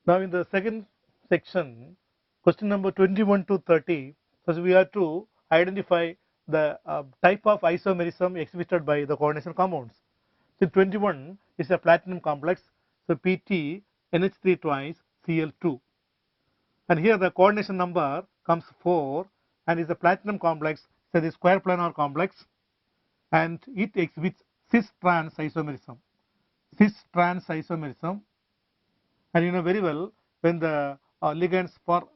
Now in the second section, question number 21 to 30, so we have to identify the type of isomerism exhibited by the coordination compounds. So 21 is a platinum complex, so Pt NH3 twice Cl2. And here the coordination number comes 4 and is a platinum complex, so the square planar complex, and it exhibits cis trans isomerism. Cis trans isomerism, and you know very well when the ligands for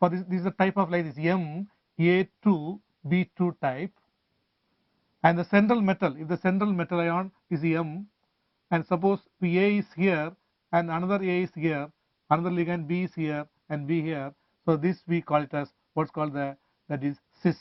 this is the type of like this Ma2B2 type, and the central metal, if the central metal ion is M, and suppose A is here and another A is here, another ligand B is here and B here, so this we call it as what's called that is cis,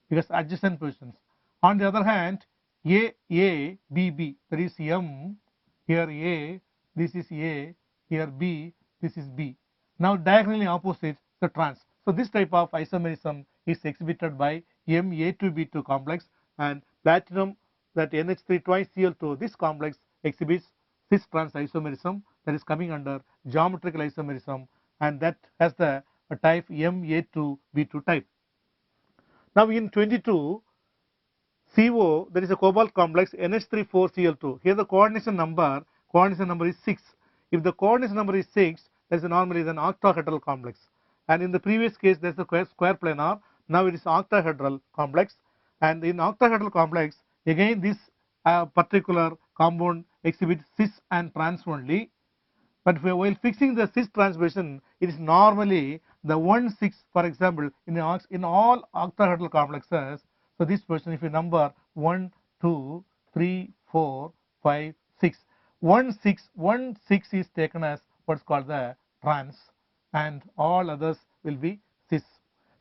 because adjacent positions. On the other hand, B, that is M, here A, this is A, here B, this is B. Now diagonally opposite the trans. So this type of isomerism is exhibited by Ma2B2 complex, and platinum, that NH3 twice Cl2, this complex exhibits cis trans isomerism, that is coming under geometrical isomerism, and that has the type Ma2B2 type. Now in 22, CO, there is a cobalt complex NH3,4Cl2. Here the coordination number is 6. If the coordination number is 6, there is normally an octahedral complex. And in the previous case, there is a square planar. Now it is octahedral complex. And in octahedral complex, again this particular compound exhibits cis and trans only. But while fixing the cis transposition, it is normally the 1 6, for example, in all octahedral complexes. So this position, if you number 1 2 3 4 5 6, 1 6 is taken as what's called the trans, and all others will be cis.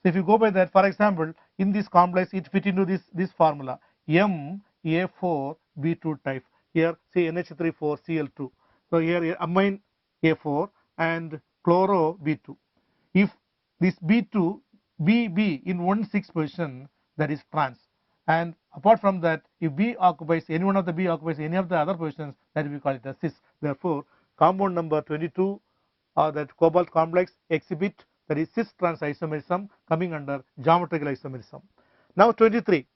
So if you go by that, for example, in this complex it fit into this formula Ma4B2 type. Here say NH3,4Cl2. So here amine A4 and chloro B2. If this B2 BB in 1 6 position, that is trans, and apart from that, if B occupies any one of the B occupies any of the other positions, that we call it as cis. Therefore compound number 22, that cobalt complex exhibit, that is cis trans isomerism, coming under geometrical isomerism. Now 23,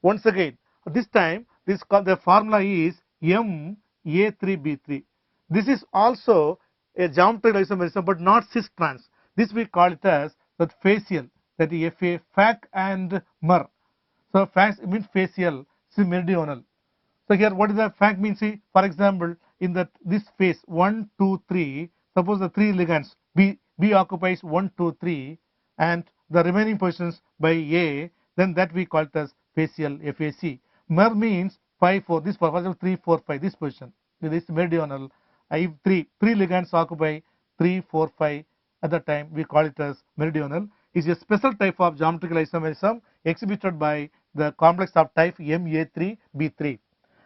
once again, this time the formula is Ma3B3. This is also a geometrical isomerism, but not cis trans. This we call it as that facial, that is Fa, fac and mer. So fac means facial, so meridional. So here what is the fact means? See, for example, in this phase 1 2 3, suppose the 3 ligands B occupies 1 2 3 and the remaining positions by A, then that we call it as facial, FAC. Mer means 5 4, this for example 3 4 5, this position, this is meridional. If 3 ligands occupy 3 4 5, at that time we call it as meridional. Is a special type of geometrical isomerism exhibited by the complex of type Ma3B3.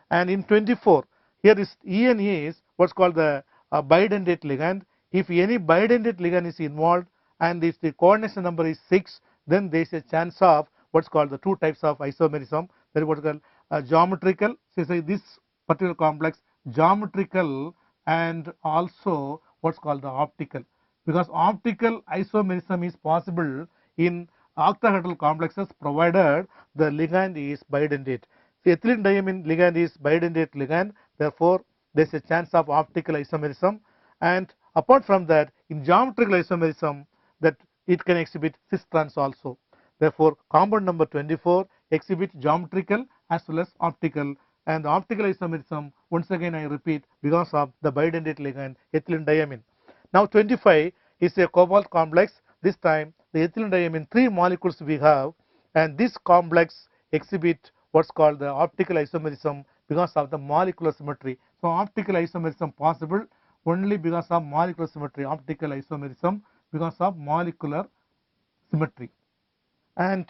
And in 24, here is EN is what's called the bidentate ligand. If any bidentate ligand is involved and if the coordination number is 6, then there is a chance of what's called the 2 types of isomerism, that is what is called geometrical. So say this particular complex geometrical and also what's called the optical, because optical isomerism is possible in octahedral complexes provided the ligand is bidentate. The ethylene diamine ligand is bidentate ligand, therefore there is a chance of optical isomerism. And apart from that, in geometrical isomerism, that it can exhibit cis trans also. Therefore compound number 24 exhibits geometrical as well as optical, and the optical isomerism, once again I repeat, because of the bidentate ligand ethylene diamine. Now 25 is a cobalt complex. This time the ethylene diamine 3 molecules we have, and this complex exhibit what's called the optical isomerism because of the molecular symmetry. So optical isomerism possible only because of molecular symmetry, optical isomerism because of molecular symmetry. And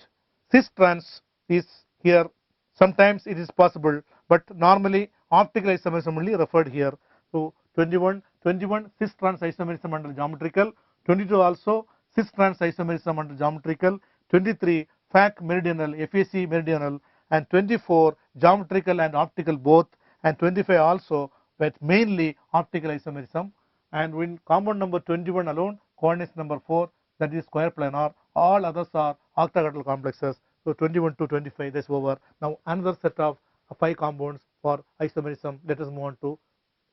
cis trans is here, sometimes it is possible, but normally optical isomerism only referred here. So 21 cis trans isomerism under geometrical, 22 also cis trans isomerism under geometrical, 23 fac meridional, FAC meridional, and 24 geometrical and optical both, and 25 also, but mainly optical isomerism and in compound number 21 alone, coordination number 4, that is square planar. All others are octagonal complexes. So 21 to 25, that's over. Now another set of 5 compounds for isomerism. Let us move on to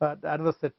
another set